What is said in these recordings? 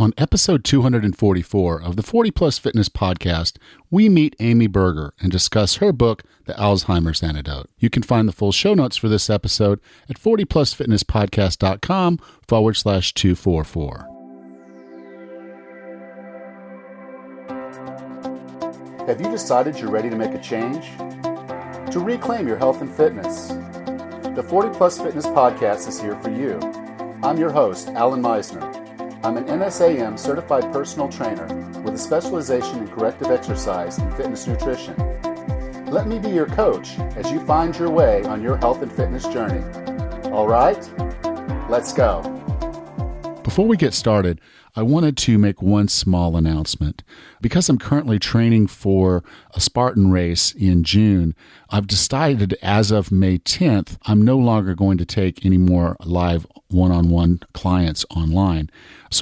On episode 244 of the 40 Plus Fitness podcast, we meet Amy Berger and discuss her book, The Alzheimer's Antidote. You can find the full show notes for this episode at 40plusfitnesspodcast.com/244. Have you decided you're ready to make a change? To reclaim your health and fitness? The 40 Plus Fitness podcast is here for you. I'm your host, Alan Meisner. I'm an NSAM certified personal trainer with a specialization in corrective exercise and fitness nutrition. Let me be your coach as you find your way on your health and fitness journey. All right, let's go. Before we get started, I wanted to make one small announcement. Because I'm currently training for a Spartan race in June, I've decided as of May 10th, I'm no longer going to take any more live one-on-one clients online.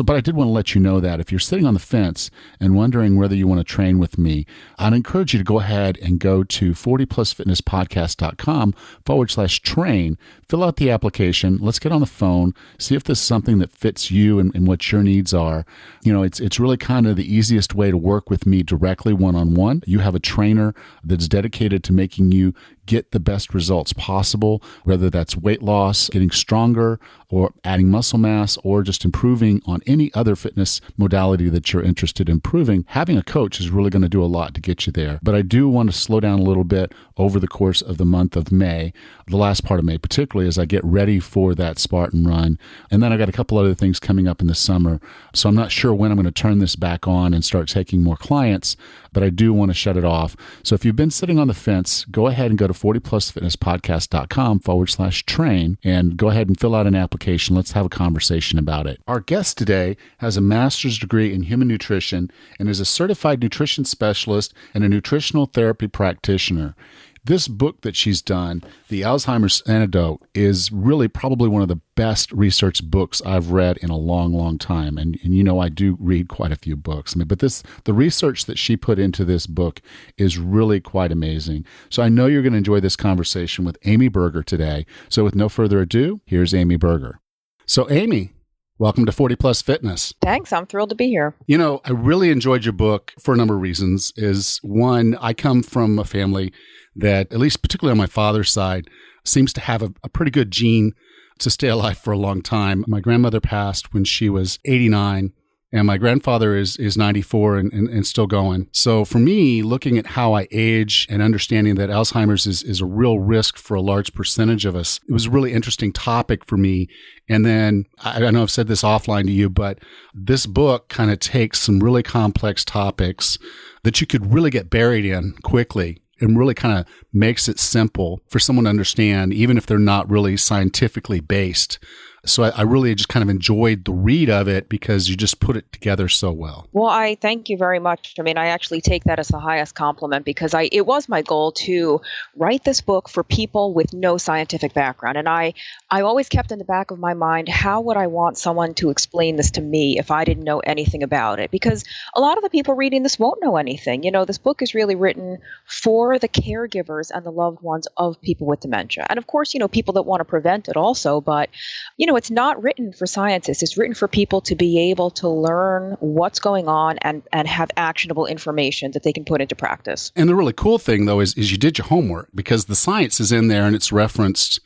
But I did want to let you know that if you're sitting on the fence and wondering whether you want to train with me, I'd encourage you to go ahead and go to 40plusfitnesspodcast.com/train, fill out the application, let's get on the phone, see if this is something that fits you and what your needs are. You know, it's really kind of the easiest way to work with me directly one-on-one. You have a trainer that's dedicated to making you get the best results possible, whether that's weight loss, getting stronger, or adding muscle mass, or just improving on any other fitness modality that you're interested in improving. Having a coach is really going to do a lot to get you there. But I do want to slow down a little bit over the course of the month of May, the last part of May, particularly as I get ready for that Spartan run. And then I got a couple other things coming up in the summer. So I'm not sure when I'm going to turn this back on and start taking more clients, but I do want to shut it off. So if you've been sitting on the fence, go ahead and go to 40plusfitnesspodcast.com/train and go ahead and fill out an application. Let's have a conversation about it. Our guest today has a master's degree in human nutrition and is a certified nutrition specialist and a nutritional therapy practitioner. This book that she's done, The Alzheimer's Antidote, is really probably one of the best research books I've read in a long, long time. And you know, I do read quite a few books. But the research that she put into this book is really quite amazing. So I know you're going to enjoy this conversation with Amy Berger today. So with no further ado, here's Amy Berger. So Amy, welcome to 40 Plus Fitness. Thanks. I'm thrilled to be here. You know, I really enjoyed your book for a number of reasons. One, I come from a family that, at least particularly on my father's side, seems to have a pretty good gene to stay alive for a long time. My grandmother passed when she was 89, and my grandfather is 94 and still going. So for me, looking at how I age and understanding that Alzheimer's is a real risk for a large percentage of us, it was a really interesting topic for me. And then I know I've said this offline to you, but this book kind of takes some really complex topics that you could really get buried in quickly and really kind of makes it simple for someone to understand, even if they're not really scientifically based. So I really just kind of enjoyed the read of it because you just put it together so well. Well, I thank you very much. I mean, I actually take that as the highest compliment because it was my goal to write this book for people with no scientific background. And I always kept in the back of my mind, how would I want someone to explain this to me if I didn't know anything about it? Because a lot of the people reading this won't know anything. You know, this book is really written for the caregivers and the loved ones of people with dementia. And of course, you know, people that want to prevent it also, but, you know, it's not written for scientists. It's written for people to be able to learn what's going on and have actionable information that they can put into practice. And the really cool thing, though, is you did your homework because the science is in there and it's referenced.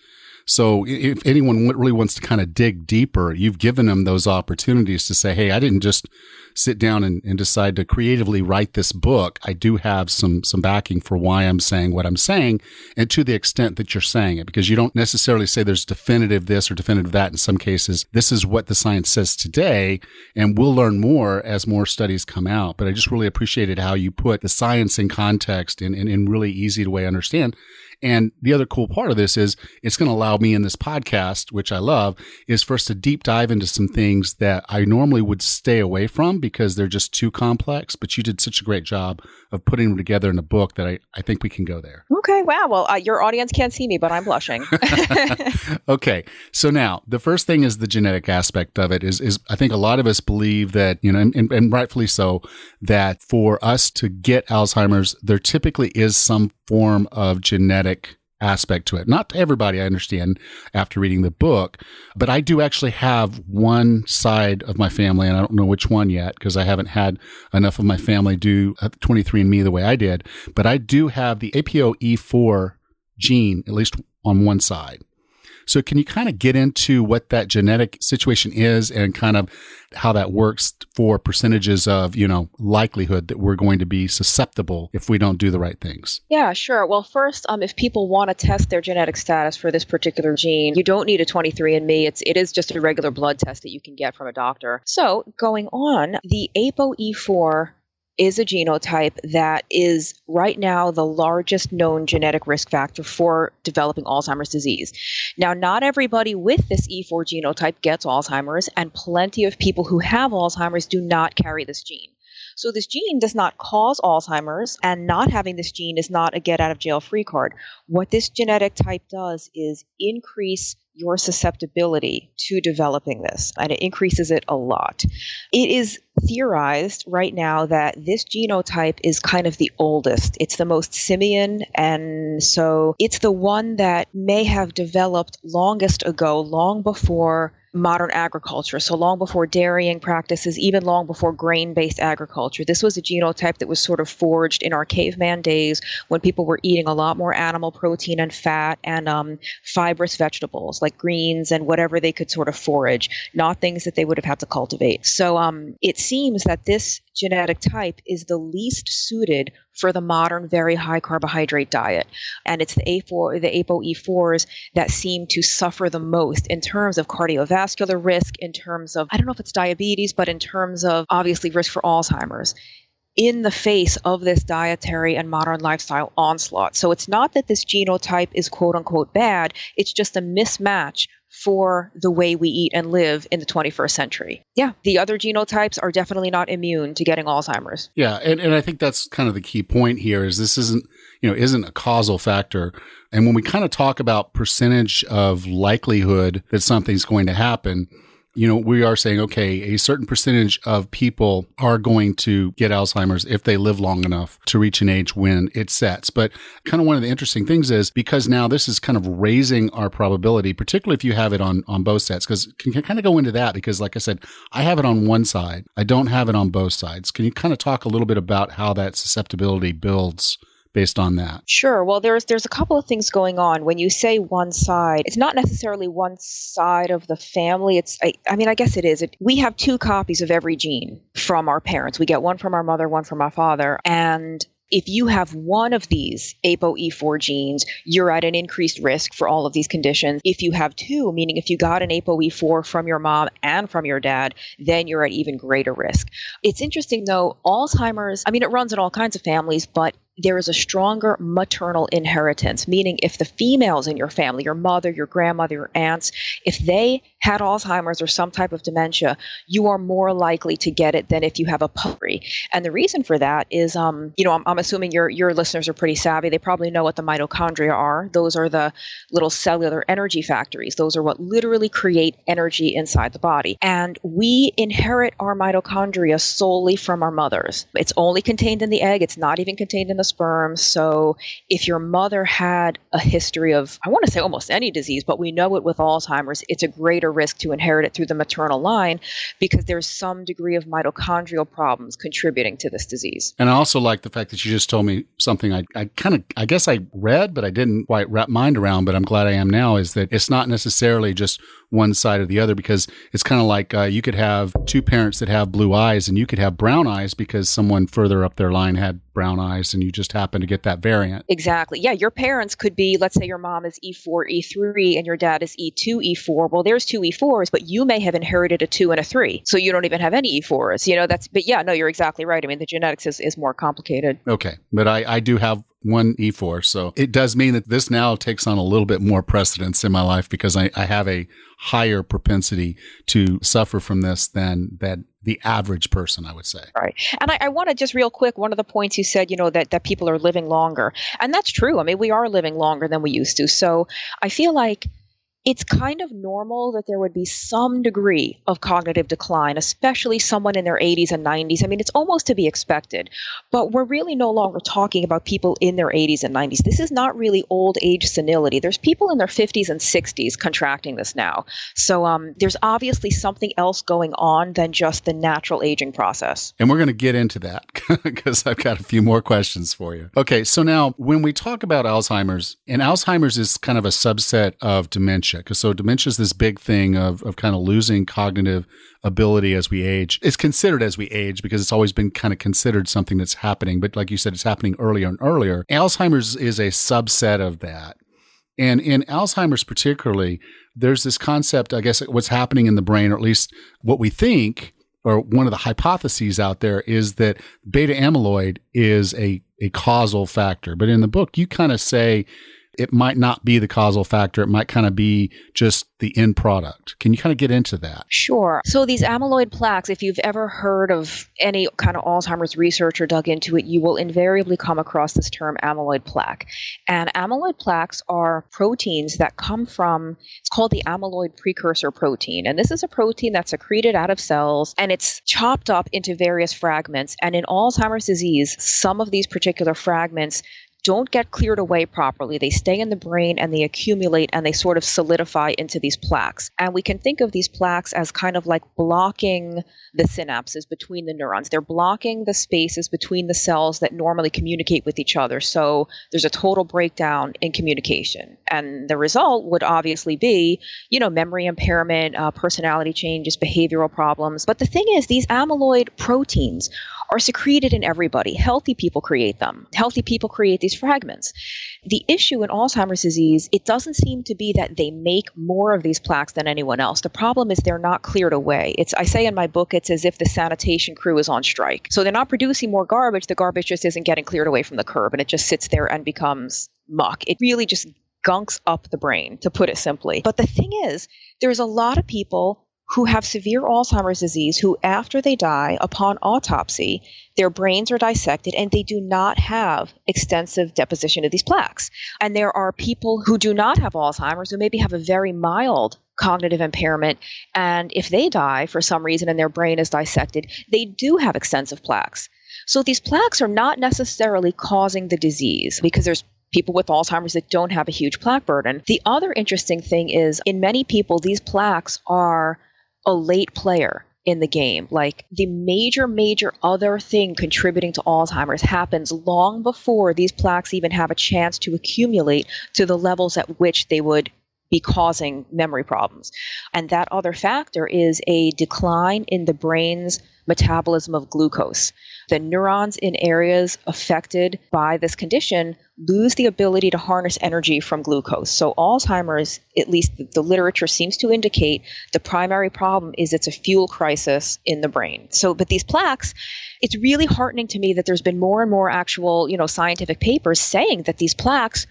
So if anyone really wants to kind of dig deeper, you've given them those opportunities to say, hey, I didn't just sit down and decide to creatively write this book. I do have some backing for why I'm saying what I'm saying, and to the extent that you're saying it, because you don't necessarily say there's definitive this or definitive that. In some cases, this is what the science says today, and we'll learn more as more studies come out. But I just really appreciated how you put the science in context in really easy to way understand. And the other cool part of this is it's going to allow me in this podcast, which I love, is for us to deep dive into some things that I normally would stay away from because they're just too complex. But you did such a great job of putting them together in a book that I think we can go there. Okay. Wow. Well, your audience can't see me, but I'm blushing. Okay. So now the first thing is the genetic aspect of it is I think a lot of us believe that, you know, and rightfully so, that for us to get Alzheimer's, there typically is some form of genetic aspect to it. Not to everybody, I understand, after reading the book, but I do actually have one side of my family, and I don't know which one yet because I haven't had enough of my family do 23andMe the way I did, but I do have the APOE4 gene, at least on one side. So can you kind of get into what that genetic situation is and kind of how that works for percentages of, likelihood that we're going to be susceptible if we don't do the right things? Yeah, sure. Well, first, if people want to test their genetic status for this particular gene, you don't need a 23andMe. It is just a regular blood test that you can get from a doctor. So going on, the APOE4 is a genotype that is right now the largest known genetic risk factor for developing Alzheimer's disease. Now, not everybody with this E4 genotype gets Alzheimer's, and plenty of people who have Alzheimer's do not carry this gene. So this gene does not cause Alzheimer's, and not having this gene is not a get-out-of-jail-free card. What this genetic type does is increase your susceptibility to developing this, and it increases it a lot. It is theorized right now that this genotype is kind of the oldest. It's the most simian, and so it's the one that may have developed longest ago, long before modern agriculture, so long before dairying practices, even long before grain-based agriculture. This was a genotype that was sort of forged in our caveman days when people were eating a lot more animal protein and fat and fibrous vegetables like greens and whatever they could sort of forage, not things that they would have had to cultivate. So it seems that this genetic type is the least suited for the modern very high carbohydrate diet. And it's the ApoE4s that seem to suffer the most in terms of cardiovascular risk, in terms of, I don't know if it's diabetes, but in terms of obviously risk for Alzheimer's, in the face of this dietary and modern lifestyle onslaught. So it's not that this genotype is quote unquote bad, it's just a mismatch for the way we eat and live in the 21st century. Yeah, the other genotypes are definitely not immune to getting Alzheimer's. Yeah, and I think that's kind of the key point here is this isn't a causal factor. And when we kind of talk about percentage of likelihood that something's going to happen, we are saying, okay, a certain percentage of people are going to get Alzheimer's if they live long enough to reach an age when it sets. But kind of one of the interesting things is because now this is kind of raising our probability, particularly if you have it on both sets, because can you kind of go into that? Because like I said, I have it on one side. I don't have it on both sides. Can you kind of talk a little bit about how that susceptibility builds based on that? Sure. Well, there's a couple of things going on. When you say one side, it's not necessarily one side of the family. I guess it is. We have two copies of every gene from our parents. We get one from our mother, one from our father. And if you have one of these ApoE4 genes, you're at an increased risk for all of these conditions. If you have two, meaning if you got an ApoE4 from your mom and from your dad, then you're at even greater risk. It's interesting, though, Alzheimer's, it runs in all kinds of families, but there is a stronger maternal inheritance, meaning if the females in your family, your mother, your grandmother, your aunts, if they had Alzheimer's or some type of dementia, you are more likely to get it than if you have a puppy. And the reason for that is, I'm assuming your listeners are pretty savvy. They probably know what the mitochondria are. Those are the little cellular energy factories. Those are what literally create energy inside the body. And we inherit our mitochondria solely from our mothers. It's only contained in the egg. It's not even contained in the sperm. So if your mother had a history of, I want to say almost any disease, but we know it with Alzheimer's, it's a greater risk to inherit it through the maternal line because there's some degree of mitochondrial problems contributing to this disease. And I also like the fact that you just told me something I guess I read, but I didn't quite wrap mind around, but I'm glad I am now, is that it's not necessarily just one side or the other, because it's kind of like you could have two parents that have blue eyes and you could have brown eyes because someone further up their line had brown eyes and you just happen to get that variant. Exactly. Yeah, your parents could be, let's say your mom is E4, E3, and your dad is E2, E4. Well, there's two E4s, but you may have inherited a 2 and a 3. So you don't even have any E4s. You're exactly right. The genetics is more complicated. Okay. But I do have one E4. So it does mean that this now takes on a little bit more precedence in my life because I have a higher propensity to suffer from this than the average person, I would say. Right. And I want to just real quick, one of the points you said, that people are living longer. And that's true. We are living longer than we used to. So I feel like It's kind of normal that there would be some degree of cognitive decline, especially someone in their 80s and 90s. I mean, it's almost to be expected, but we're really no longer talking about people in their 80s and 90s. This is not really old age senility. There's people in their 50s and 60s contracting this now. So there's obviously something else going on than just the natural aging process. And we're going to get into that because I've got a few more questions for you. Okay, so now when we talk about Alzheimer's, and Alzheimer's is kind of a subset of dementia. So dementia is this big thing of kind of losing cognitive ability as we age. It's considered as we age because it's always been kind of considered something that's happening. But like you said, it's happening earlier and earlier. Alzheimer's is a subset of that. And in Alzheimer's particularly, there's this concept, I guess, what's happening in the brain, or at least what we think, or one of the hypotheses out there is that beta amyloid is a causal factor. But in the book, you kind of say it might not be the causal factor. It might kind of be just the end product. Can you kind of get into that? Sure. So these amyloid plaques, if you've ever heard of any kind of Alzheimer's research or dug into it, you will invariably come across this term amyloid plaque. And amyloid plaques are proteins that come from, it's called the amyloid precursor protein. And this is a protein that's secreted out of cells, and it's chopped up into various fragments. And in Alzheimer's disease, some of these particular fragments don't get cleared away properly. They stay in the brain and they accumulate and they sort of solidify into these plaques. And we can think of these plaques as kind of like blocking the synapses between the neurons. They're blocking the spaces between the cells that normally communicate with each other. So there's a total breakdown in communication. And the result would obviously be, memory impairment, personality changes, behavioral problems. But the thing is, these amyloid proteins are secreted in everybody. Healthy people create them. Healthy people create these fragments. The issue in Alzheimer's disease, it doesn't seem to be that they make more of these plaques than anyone else. The problem is they're not cleared away. I say in my book, it's as if the sanitation crew is on strike. So they're not producing more garbage. The garbage just isn't getting cleared away from the curb, and it just sits there and becomes muck. It really just gunks up the brain, to put it simply. But the thing is, there's a lot of people who have severe Alzheimer's disease who, after they die, upon autopsy, their brains are dissected and they do not have extensive deposition of these plaques. And there are people who do not have Alzheimer's who maybe have a very mild cognitive impairment. And if they die for some reason and their brain is dissected, they do have extensive plaques. So these plaques are not necessarily causing the disease, because there's people with Alzheimer's that don't have a huge plaque burden. The other interesting thing is, in many people, these plaques are a late player in the game. Like, the major other thing contributing to Alzheimer's happens long before these plaques even have a chance to accumulate to the levels at which they would be causing memory problems. And that other factor is a decline in the brain's metabolism of glucose. The neurons in areas affected by this condition lose the ability to harness energy from glucose. So Alzheimer's, at least the literature seems to indicate, the primary problem is it's a fuel crisis in the brain. But these plaques, it's really heartening to me that there's been more and more actual, scientific papers saying that these plaques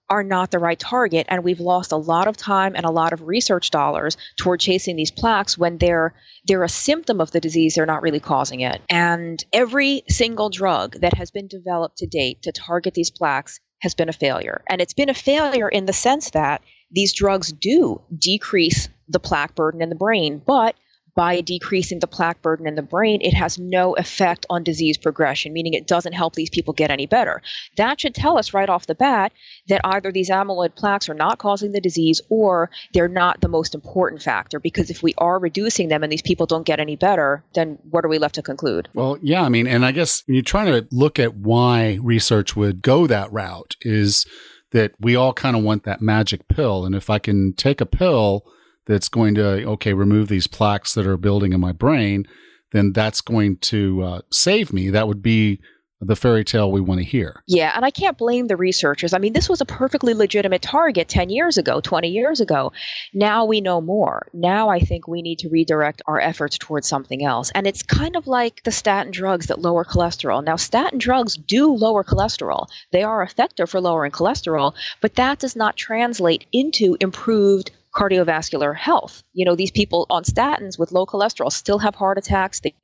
are not the right target, and we've lost a lot of time and a lot of research dollars toward chasing these plaques when they're a symptom of the disease. They're not really causing it. And every single drug that has been developed to date to target these plaques has been a failure. And it's been a failure in the sense that these drugs do decrease the plaque burden in the brain, but by decreasing the plaque burden in the brain, it has no effect on disease progression, meaning it doesn't help these people get any better. That should tell us right off the bat that either these amyloid plaques are not causing the disease or they're not the most important factor, because if we are reducing them and these people don't get any better, then what are we left to conclude? Well, yeah, I mean, and I guess when you're trying to look at why research would go that route is that we all kind of want that magic pill. And if I can take a pill that's going to, remove these plaques that are building in my brain, then that's going to save me. That would be the fairy tale we want to hear. Yeah, and I can't blame the researchers. I mean, this was a perfectly legitimate target 10 years ago, 20 years ago. Now we know more. Now I think we need to redirect our efforts towards something else. And it's kind of like the statin drugs that lower cholesterol. Now, statin drugs do lower cholesterol. They are effective for lowering cholesterol, but that does not translate into improved cardiovascular health. These people on statins with low cholesterol still have heart attacks. They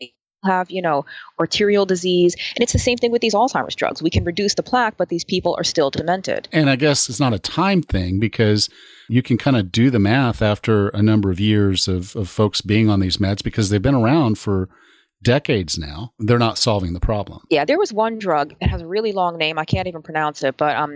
have, arterial disease. And it's the same thing with these Alzheimer's drugs. We can reduce the plaque, but these people are still demented. And I guess it's not a time thing because you can kind of do the math after a number of years of folks being on these meds because they've been around for decades now. They're not solving the problem. Yeah, there was one drug. It has a really long name. I can't even pronounce it, but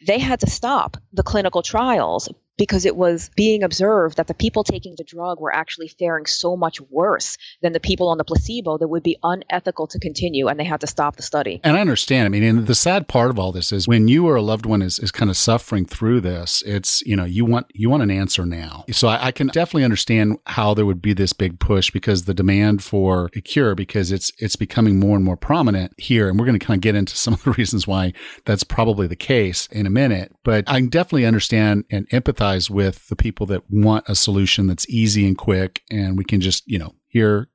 they had to stop the clinical trials because it was being observed that the people taking the drug were actually faring so much worse than the people on the placebo that would be unethical to continue, and they had to stop the study. And I understand. I mean, and the sad part of all this is when you or a loved one is kind of suffering through this, it's, you want an answer now. So I can definitely understand how there would be this big push because the demand for a cure, because it's becoming more and more prominent here. And we're going to kind of get into some of the reasons why that's probably the case in a minute. But I can definitely understand and empathize with the people that want a solution that's easy and quick, and we can just, here,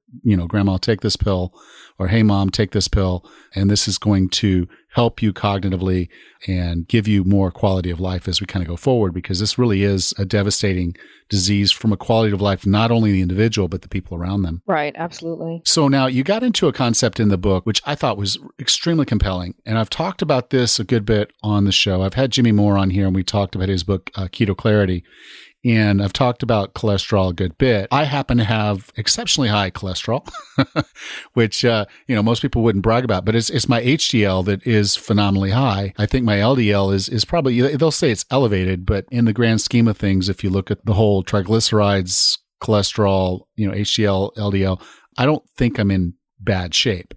Grandma, take this pill, or hey, Mom, take this pill, and this is going to help you cognitively and give you more quality of life as we kind of go forward, because this really is a devastating disease from a quality of life, not only the individual, but the people around them. Right, absolutely. So now you got into a concept in the book, which I thought was extremely compelling. And I've talked about this a good bit on the show. I've had Jimmy Moore on here and we talked about his book, Keto Clarity. And I've talked about cholesterol a good bit. I happen to have exceptionally high cholesterol, which, most people wouldn't brag about, but it's my HDL that is phenomenally high. I think my LDL is probably, they'll say it's elevated, but in the grand scheme of things, if you look at the whole triglycerides, cholesterol, HDL, LDL, I don't think I'm in bad shape.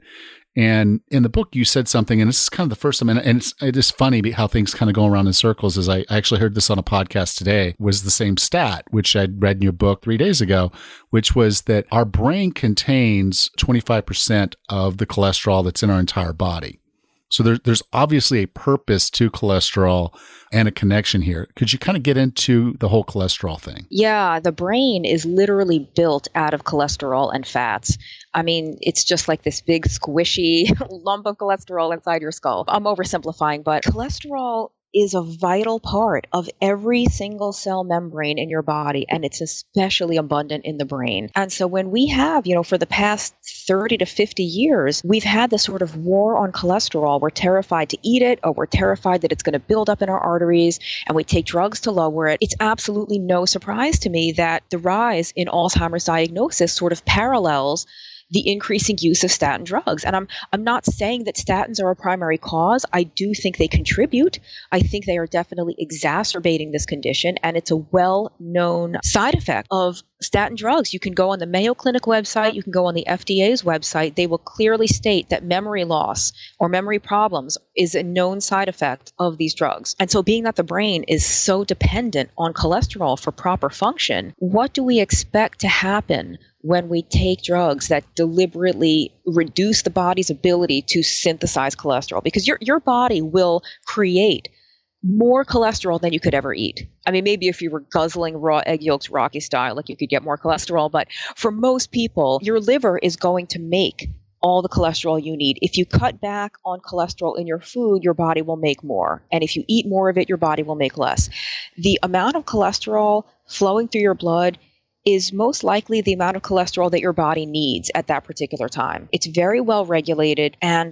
And in the book, you said something, and this is kind of the first time, and it is funny how things kind of go around in circles, as I actually heard this on a podcast today, was the same stat, which I'd read in your book 3 days ago, which was that our brain contains 25% of the cholesterol that's in our entire body. So there's obviously a purpose to cholesterol and a connection here. Could you kind of get into the whole cholesterol thing? Yeah, the brain is literally built out of cholesterol and fats. I mean, it's just like this big squishy lump of cholesterol inside your skull. I'm oversimplifying, but cholesterol is a vital part of every single cell membrane in your body, and it's especially abundant in the brain. And so when we have, for the past 30 to 50 years, we've had this sort of war on cholesterol. We're terrified to eat it, or we're terrified that it's going to build up in our arteries, and we take drugs to lower it. It's absolutely no surprise to me that the rise in Alzheimer's diagnosis sort of parallels the increasing use of statin drugs. And I'm not saying that statins are a primary cause. I do think they contribute. I think they are definitely exacerbating this condition, and it's a well-known side effect of statin drugs. You can go on the Mayo Clinic website, you can go on the FDA's website. They will clearly state that memory loss or memory problems is a known side effect of these drugs. And so being that the brain is so dependent on cholesterol for proper function, what do we expect to happen when we take drugs that deliberately reduce the body's ability to synthesize cholesterol? Because your body will create more cholesterol than you could ever eat. I mean, maybe if you were guzzling raw egg yolks Rocky style, like you could get more cholesterol. But for most people, your liver is going to make all the cholesterol you need. If you cut back on cholesterol in your food, your body will make more. And if you eat more of it, your body will make less. The amount of cholesterol flowing through your blood is most likely the amount of cholesterol that your body needs at that particular time. It's very well regulated. And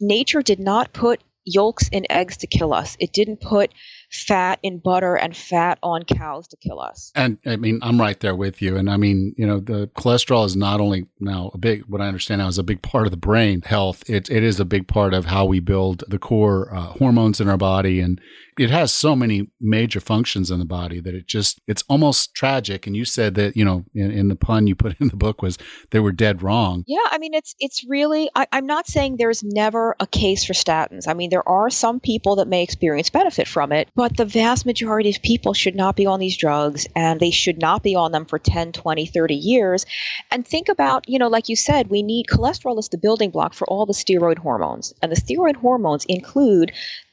nature did not put yolks in eggs to kill us. It didn't put fat in butter and fat on cows to kill us. And I mean, I'm right there with you. And I mean, the cholesterol is not only now what I understand now is a big part of the brain health. It is a big part of how we build the core hormones in our body. And it has so many major functions in the body that it's almost tragic. And you said that, in the pun you put in the book was they were dead wrong. Yeah. I mean, it's really, I'm not saying there's never a case for statins. I mean, there are some people that may experience benefit from it, but the vast majority of people should not be on these drugs, and they should not be on them for 10, 20, 30 years. And think about, like you said, we need cholesterol as the building block for all the steroid hormones. And the steroid hormones include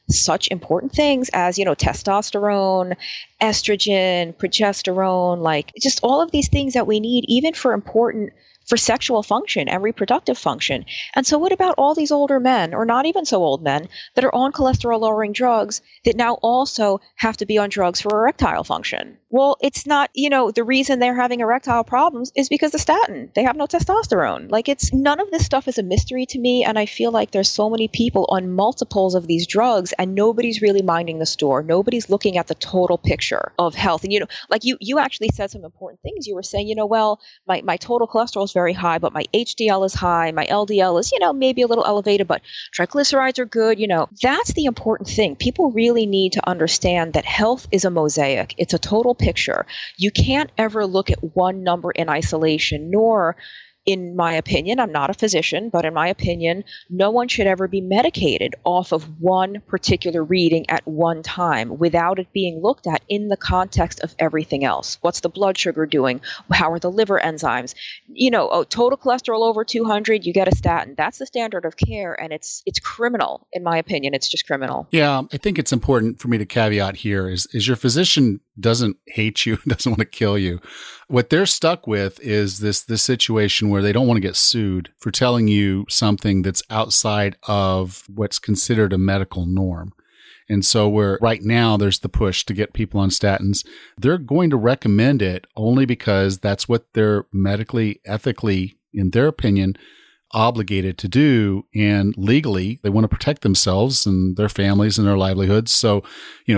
such important things as, testosterone, estrogen, progesterone, like just all of these things that we need, even for important for sexual function and reproductive function. And so what about all these older men, or not even so old men, that are on cholesterol-lowering drugs that now also have to be on drugs for erectile function? Well, it's not, the reason they're having erectile problems is because of statin. They have no testosterone. None of this stuff is a mystery to me, and I feel like there's so many people on multiples of these drugs, and nobody's really minding the store. Nobody's looking at the total picture of health. And, you actually said some important things. You were saying, well, my total cholesterol is very high, but my HDL is high, my LDL is, maybe a little elevated, but triglycerides are good. That's the important thing. People really need to understand that health is a mosaic. It's a total picture. You can't ever look at one number in isolation, nor, in my opinion, I'm not a physician, but in my opinion, no one should ever be medicated off of one particular reading at one time without it being looked at in the context of everything else. What's the blood sugar doing? How are the liver enzymes? Total cholesterol over 200, you get a statin. That's the standard of care, and it's criminal, in my opinion. It's just criminal. Yeah, I think it's important for me to caveat here is your physician doesn't hate you, doesn't want to kill you. What they're stuck with is this situation where they don't want to get sued for telling you something that's outside of what's considered a medical norm. And so where right now there's the push to get people on statins, they're going to recommend it only because that's what they're medically, ethically, in their opinion, obligated to do, and legally they want to protect themselves and their families and their livelihoods. So,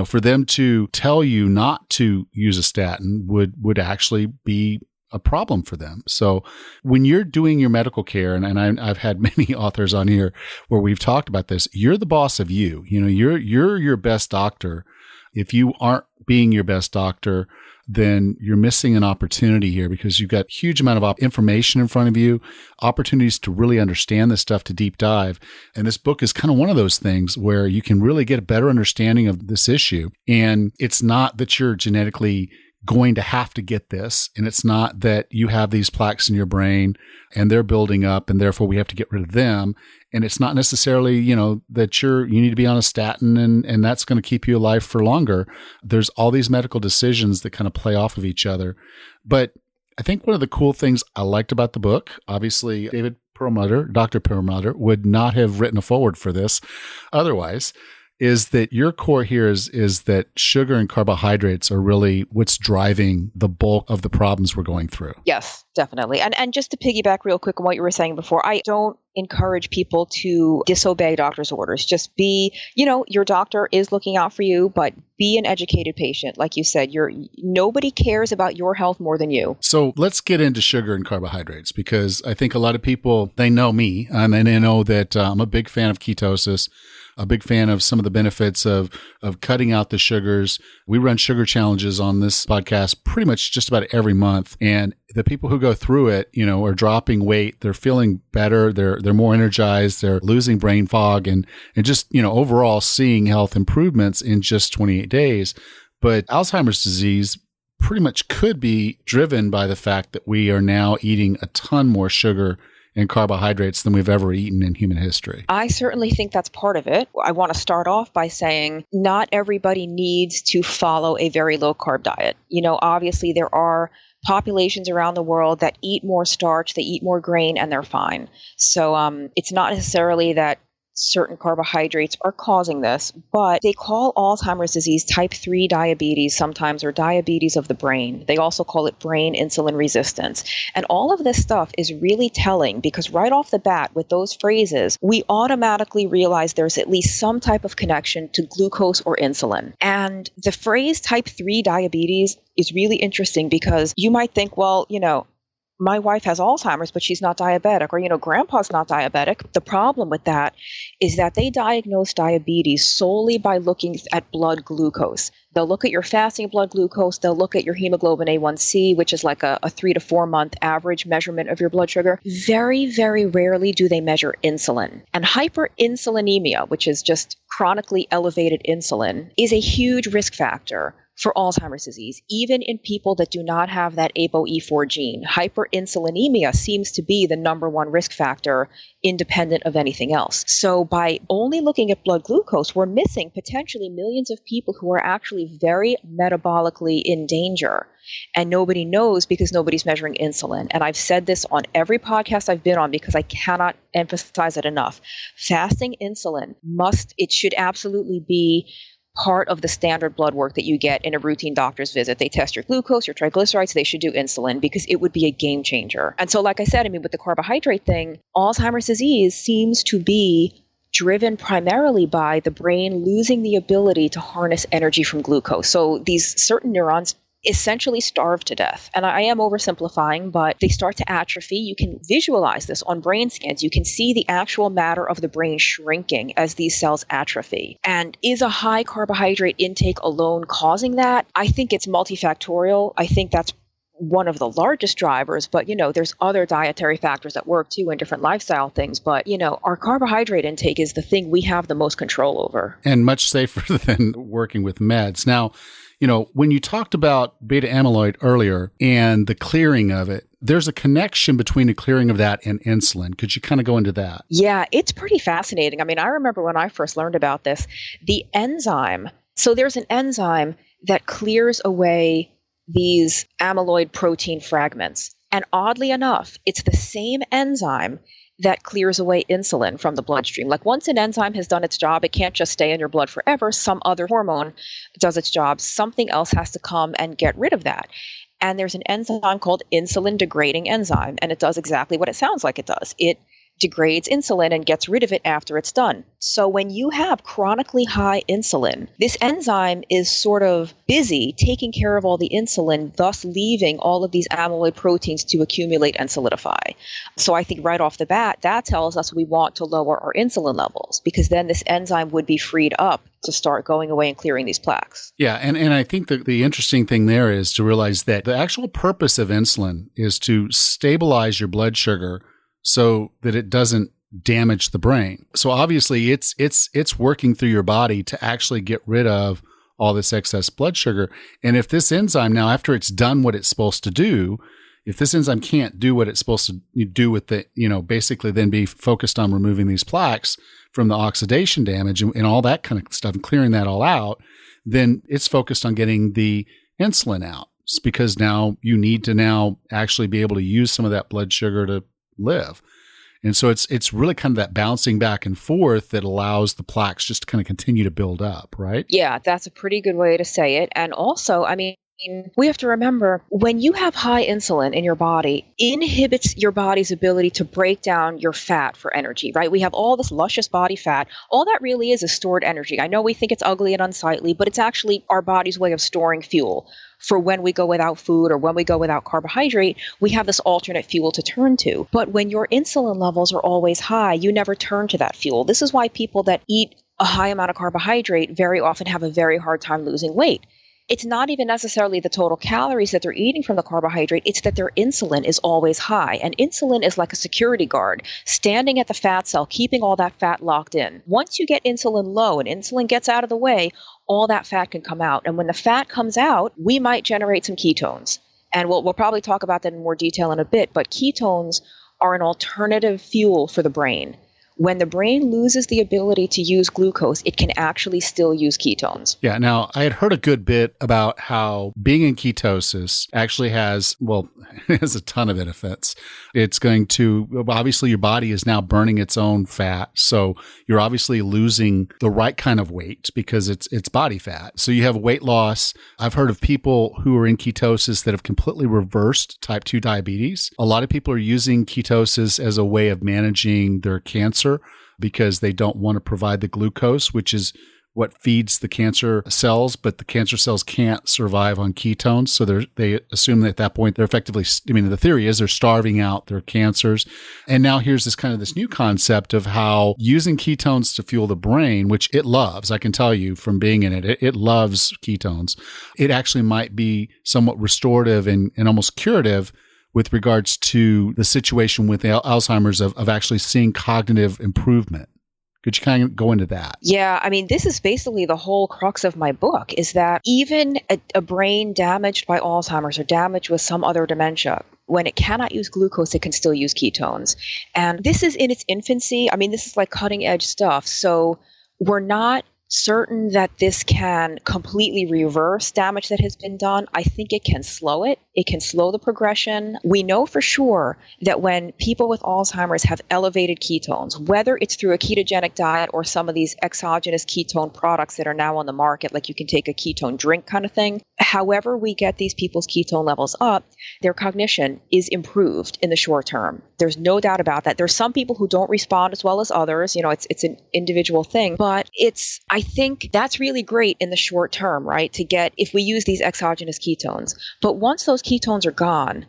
for them to tell you not to use a statin would actually be a problem for them. So when you're doing your medical care, and I've had many authors on here where we've talked about this, you're the boss of you. You're your best doctor. If you aren't being your best doctor, then you're missing an opportunity here, because you've got a huge amount of information in front of you, opportunities to really understand this stuff, to deep dive. And this book is kind of one of those things where you can really get a better understanding of this issue. And it's not that you're genetically going to have to get this, and it's not that you have these plaques in your brain and they're building up and therefore we have to get rid of them. And it's not necessarily, that you need to be on a statin and that's going to keep you alive for longer. There's all these medical decisions that kind of play off of each other. But I think one of the cool things I liked about the book, obviously Dr. Perlmutter would not have written a foreword for this otherwise, is that your core here is that sugar and carbohydrates are really what's driving the bulk of the problems we're going through. Yes, definitely. And just to piggyback real quick on what you were saying before, I don't encourage people to disobey doctor's orders. Just be, your doctor is looking out for you, but be an educated patient. Like you said, nobody cares about your health more than you. So let's get into sugar and carbohydrates, because I think a lot of people, they know me and they know that I'm a big fan of ketosis, a big fan of some of the benefits of cutting out the sugars. We run sugar challenges on this podcast pretty much just about every month. And the people who go through it, are dropping weight. They're feeling better. They're more energized. They're losing brain fog and just, overall seeing health improvements in just 28 days. But Alzheimer's disease pretty much could be driven by the fact that we are now eating a ton more sugar and carbohydrates than we've ever eaten in human history. I certainly think that's part of it. I want to start off by saying not everybody needs to follow a very low carb diet. Obviously there are populations around the world that eat more starch, they eat more grain, and they're fine. So it's not necessarily that certain carbohydrates are causing this, but they call Alzheimer's disease type 3 diabetes sometimes, or diabetes of the brain. They also call it brain insulin resistance. And all of this stuff is really telling, because right off the bat with those phrases, we automatically realize there's at least some type of connection to glucose or insulin. And the phrase type 3 diabetes is really interesting, because you might think, well, my wife has Alzheimer's, but she's not diabetic, or, grandpa's not diabetic. The problem with that is that they diagnose diabetes solely by looking at blood glucose. They'll look at your fasting blood glucose. They'll look at your hemoglobin A1C, which is like a 3 to 4 month average measurement of your blood sugar. Very, very rarely do they measure insulin. And hyperinsulinemia, which is just chronically elevated insulin, is a huge risk factor for Alzheimer's disease, even in people that do not have that ApoE4 gene. Hyperinsulinemia seems to be the number one risk factor independent of anything else. So by only looking at blood glucose, we're missing potentially millions of people who are actually very metabolically in danger. And nobody knows because nobody's measuring insulin. And I've said this on every podcast I've been on because I cannot emphasize it enough. Fasting insulin it should absolutely be part of the standard blood work that you get in a routine doctor's visit. They test your glucose, your triglycerides, they should do insulin because it would be a game changer. And so, like I said, with the carbohydrate thing, Alzheimer's disease seems to be driven primarily by the brain losing the ability to harness energy from glucose. So these certain neurons essentially starve to death. And I am oversimplifying, but they start to atrophy. You can visualize this on brain scans. You can see the actual matter of the brain shrinking as these cells atrophy. And is a high carbohydrate intake alone causing that? I think it's multifactorial. I think that's one of the largest drivers, but there's other dietary factors at work too and different lifestyle things. But our carbohydrate intake is the thing we have the most control over. And much safer than working with meds. Now, when you talked about beta amyloid earlier and the clearing of it, there's a connection between the clearing of that and insulin. Could you kind of go into that? Yeah, it's pretty fascinating. I remember when I first learned about this, the enzyme. So there's an enzyme that clears away these amyloid protein fragments. And oddly enough, it's the same enzyme that clears away insulin from the bloodstream. Like once an enzyme has done its job, it can't just stay in your blood forever. Some other hormone does its job. Something else has to come and get rid of that. And there's an enzyme called insulin degrading enzyme, and it does exactly what it sounds like it does. It degrades insulin and gets rid of it after it's done. So when you have chronically high insulin, this enzyme is sort of busy taking care of all the insulin, thus leaving all of these amyloid proteins to accumulate and solidify. So I think right off the bat, that tells us we want to lower our insulin levels because then this enzyme would be freed up to start going away and clearing these plaques. Yeah, and I think that the interesting thing there is to realize that the actual purpose of insulin is to stabilize your blood sugar so that it doesn't damage the brain. So obviously it's working through your body to actually get rid of all this excess blood sugar. And if this enzyme now, after it's done what it's supposed to do, if this enzyme can't do what it's supposed to do with the, basically then be focused on removing these plaques from the oxidation damage and all that kind of stuff and clearing that all out, then it's focused on getting the insulin out. It's because now you need to now actually be able to use some of that blood sugar to live. And so it's really kind of that bouncing back and forth that allows the plaques just to kind of continue to build up, right? Yeah, that's a pretty good way to say it. And also, we have to remember when you have high insulin in your body, inhibits your body's ability to break down your fat for energy, right? We have all this luscious body fat. All that really is stored energy. I know we think it's ugly and unsightly, but it's actually our body's way of storing fuel. For when we go without food or when we go without carbohydrate, we have this alternate fuel to turn to. But when your insulin levels are always high, you never turn to that fuel. This is why people that eat a high amount of carbohydrate very often have a very hard time losing weight. It's not even necessarily the total calories that they're eating from the carbohydrate. It's that their insulin is always high. And insulin is like a security guard standing at the fat cell, keeping all that fat locked in. Once you get insulin low and insulin gets out of the way, all that fat can come out. And when the fat comes out, we might generate some ketones. And we'll probably talk about that in more detail in a bit. But ketones are an alternative fuel for the brain. When the brain loses the ability to use glucose, it can actually still use ketones. Yeah. Now, I had heard a good bit about how being in ketosis actually has a ton of benefits. It's going to, obviously, your body is now burning its own fat. So you're obviously losing the right kind of weight because it's body fat. So you have weight loss. I've heard of people who are in ketosis that have completely reversed type 2 diabetes. A lot of people are using ketosis as a way of managing their cancer because they don't want to provide the glucose, which is what feeds the cancer cells, but the cancer cells can't survive on ketones. So they assume that at that point they're effectively, the theory is they're starving out their cancers. And now here's this new concept of how using ketones to fuel the brain, which it loves, I can tell you from being in it, it loves ketones. It actually might be somewhat restorative and almost curative with regards to the situation with Alzheimer's of actually seeing cognitive improvement. Could you kind of go into that? Yeah, I mean, this is basically the whole crux of my book, is that even a brain damaged by Alzheimer's or damaged with some other dementia, when it cannot use glucose, it can still use ketones. And this is in its infancy. I mean, this is like cutting edge stuff. So we're not certain that this can completely reverse damage that has been done. I think it can slow it. It can slow the progression. We know for sure that when people with Alzheimer's have elevated ketones, whether it's through a ketogenic diet or some of these exogenous ketone products that are now on the market, like you can take a ketone drink kind of thing, however we get these people's ketone levels up, their cognition is improved in the short term. There's no doubt about that. There's some people who don't respond as well as others. It's an individual thing, but I think that's really great in the short term, right? To get, if we use these exogenous ketones. But once those ketones are gone,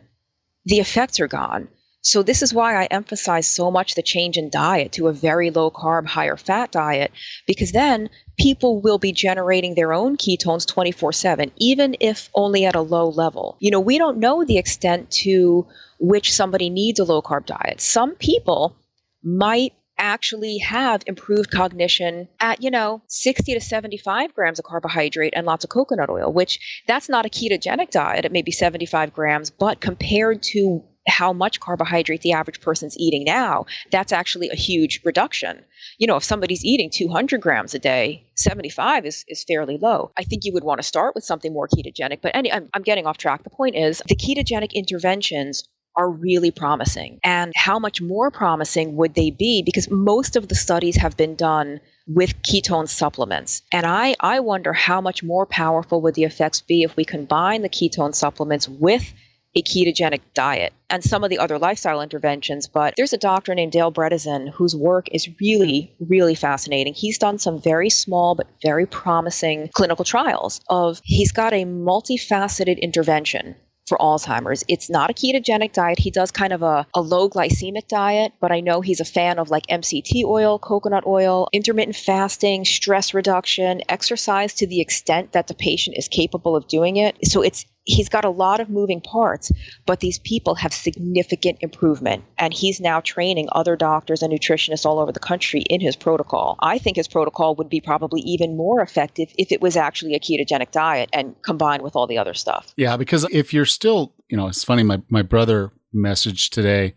the effects are gone. So this is why I emphasize so much the change in diet to a very low carb, higher fat diet, because then people will be generating their own ketones 24/7, even if only at a low level. We don't know the extent to which somebody needs a low carb diet. Some people might actually have improved cognition at, 60 to 75 grams of carbohydrate and lots of coconut oil, which that's not a ketogenic diet. It may be 75 grams, but compared to how much carbohydrate the average person's eating now, that's actually a huge reduction. If somebody's eating 200 grams a day, 75 is fairly low. I think you would want to start with something more ketogenic, but I'm getting off track. The point is, the ketogenic interventions are really promising. And how much more promising would they be? Because most of the studies have been done with ketone supplements. And I wonder how much more powerful would the effects be if we combine the ketone supplements with a ketogenic diet and some of the other lifestyle interventions. But there's a doctor named Dale Bredesen whose work is really, really fascinating. He's done some very small but very promising clinical trials he's got a multifaceted intervention for Alzheimer's. It's not a ketogenic diet. He does kind of a low glycemic diet, but I know he's a fan of like MCT oil, coconut oil, intermittent fasting, stress reduction, exercise to the extent that the patient is capable of doing it. So he's got a lot of moving parts, but these people have significant improvement. And he's now training other doctors and nutritionists all over the country in his protocol. I think his protocol would be probably even more effective if it was actually a ketogenic diet and combined with all the other stuff. Yeah, because if you're still, it's funny, my brother messaged today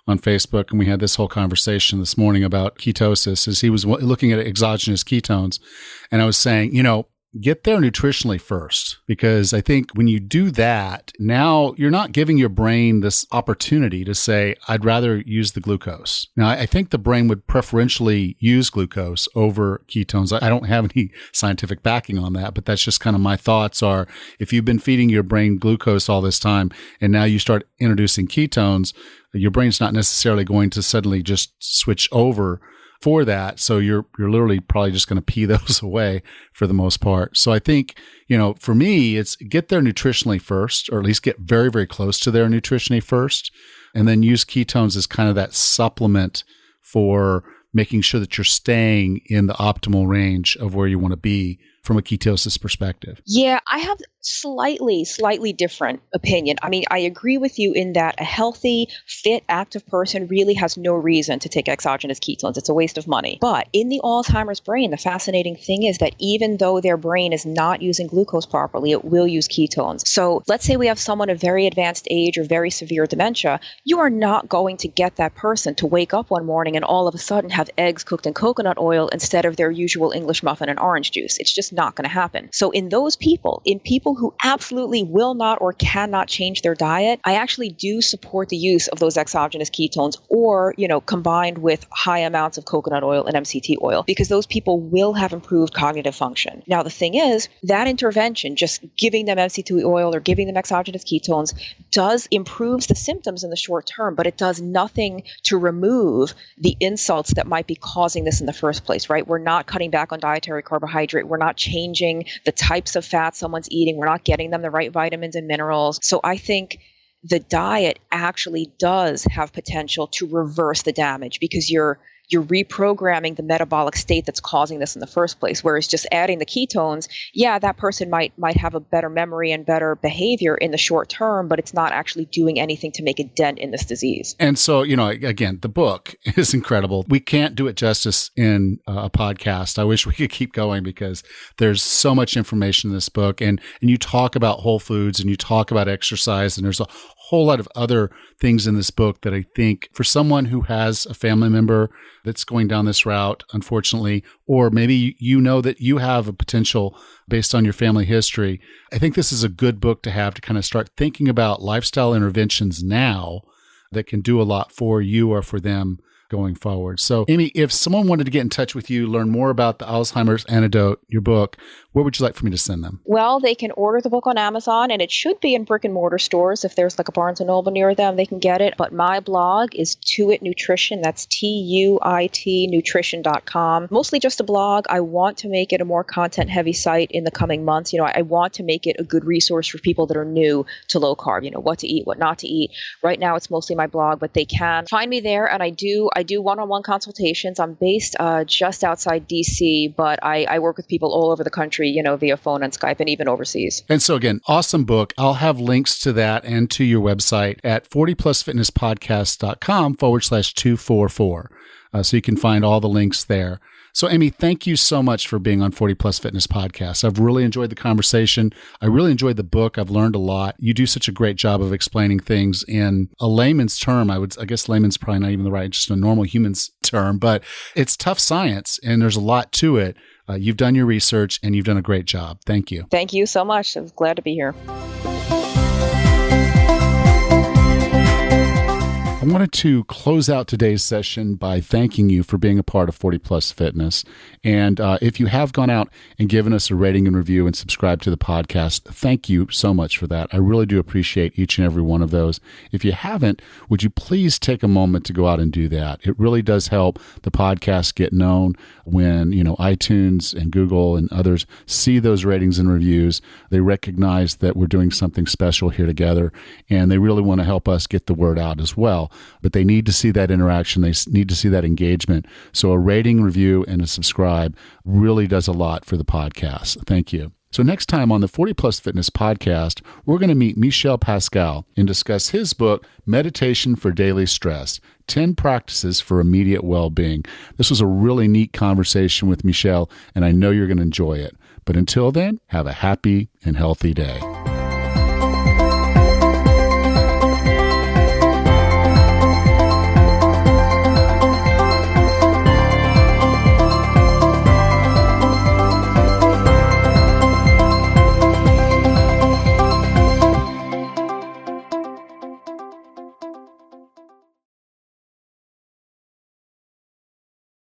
on Facebook, and we had this whole conversation this morning about ketosis, as he was looking at exogenous ketones. And I was saying, get there nutritionally first, because I think when you do that, now you're not giving your brain this opportunity to say, I'd rather use the glucose. Now, I think the brain would preferentially use glucose over ketones. I don't have any scientific backing on that, but that's just kind of my thoughts are, if you've been feeding your brain glucose all this time and now you start introducing ketones, your brain's not necessarily going to suddenly just switch over for that. So you're literally probably just going to pee those away for the most part. So I think, for me, it's get there nutritionally first, or at least get very, very close to there nutritionally first, and then use ketones as kind of that supplement for making sure that you're staying in the optimal range of where you want to be from a ketosis perspective. Yeah, I have slightly different opinion. I mean, I agree with you in that a healthy, fit, active person really has no reason to take exogenous ketones. It's a waste of money. But in the Alzheimer's brain, the fascinating thing is that even though their brain is not using glucose properly, it will use ketones. So let's say we have someone of very advanced age or very severe dementia. You are not going to get that person to wake up one morning and all of a sudden have eggs cooked in coconut oil instead of their usual English muffin and orange juice. It's just not going to happen. So in those people, who absolutely will not or cannot change their diet, I actually do support the use of those exogenous ketones, or, combined with high amounts of coconut oil and MCT oil, because those people will have improved cognitive function. Now, the thing is, that intervention, just giving them MCT oil or giving them exogenous ketones, improves the symptoms in the short term, but it does nothing to remove the insults that might be causing this in the first place, right? We're not cutting back on dietary carbohydrate. We're not changing the types of fat someone's eating. We're not getting them the right vitamins and minerals. So I think the diet actually does have potential to reverse the damage, because you're you're reprogramming the metabolic state that's causing this in the first place. Whereas just adding the ketones, yeah, that person might have a better memory and better behavior in the short term, but it's not actually doing anything to make a dent in this disease. And so, again, the book is incredible. We can't do it justice in a podcast. I wish we could keep going because there's so much information in this book. And you talk about whole foods and you talk about exercise, and there's a whole lot of other things in this book that I think for someone who has a family member that's going down this route, unfortunately, or maybe you know that you have a potential based on your family history, I think this is a good book to have to kind of start thinking about lifestyle interventions now that can do a lot for you or for them going forward. So, Amy, if someone wanted to get in touch with you, learn more about the Alzheimer's Antidote, your book, where would you like for me to send them? Well, they can order the book on Amazon, and it should be in brick and mortar stores. If there's like a Barnes & Noble near them, they can get it. But my blog is Tuit Nutrition. That's TUIT nutrition.com. Mostly just a blog. I want to make it a more content-heavy site in the coming months. I want to make it a good resource for people that are new to low carb, what to eat, what not to eat. Right now, it's mostly my blog, but they can find me there, and I do one-on-one consultations. I'm based just outside DC, but I work with people all over the country, via phone and Skype and even overseas. And so again, awesome book. I'll have links to that and to your website at 40plusfitnesspodcast.com/244. So you can find all the links there. So Amy, thank you so much for being on 40 Plus Fitness Podcast. I've really enjoyed the conversation. I really enjoyed the book. I've learned a lot. You do such a great job of explaining things in a layman's term. I guess layman's probably not even the right, just a normal human's term, but it's tough science and there's a lot to it. You've done your research and you've done a great job. Thank you. Thank you so much. I'm glad to be here. I wanted to close out today's session by thanking you for being a part of 40 Plus Fitness. And if you have gone out and given us a rating and review and subscribed to the podcast, thank you so much for that. I really do appreciate each and every one of those. If you haven't, would you please take a moment to go out and do that? It really does help the podcast get known when, iTunes and Google and others see those ratings and reviews. They recognize that we're doing something special here together, and they really want to help us get the word out as well. But they need to see that interaction. They need to see that engagement. So a rating, review, and a subscribe really does a lot for the podcast. Thank you. So next time on the 40 Plus Fitness Podcast, we're going to meet Michel Pascal and discuss his book, Meditation for Daily Stress, 10 Practices for Immediate Well-Being. This was a really neat conversation with Michel, and I know you're going to enjoy it. But until then, have a happy and healthy day.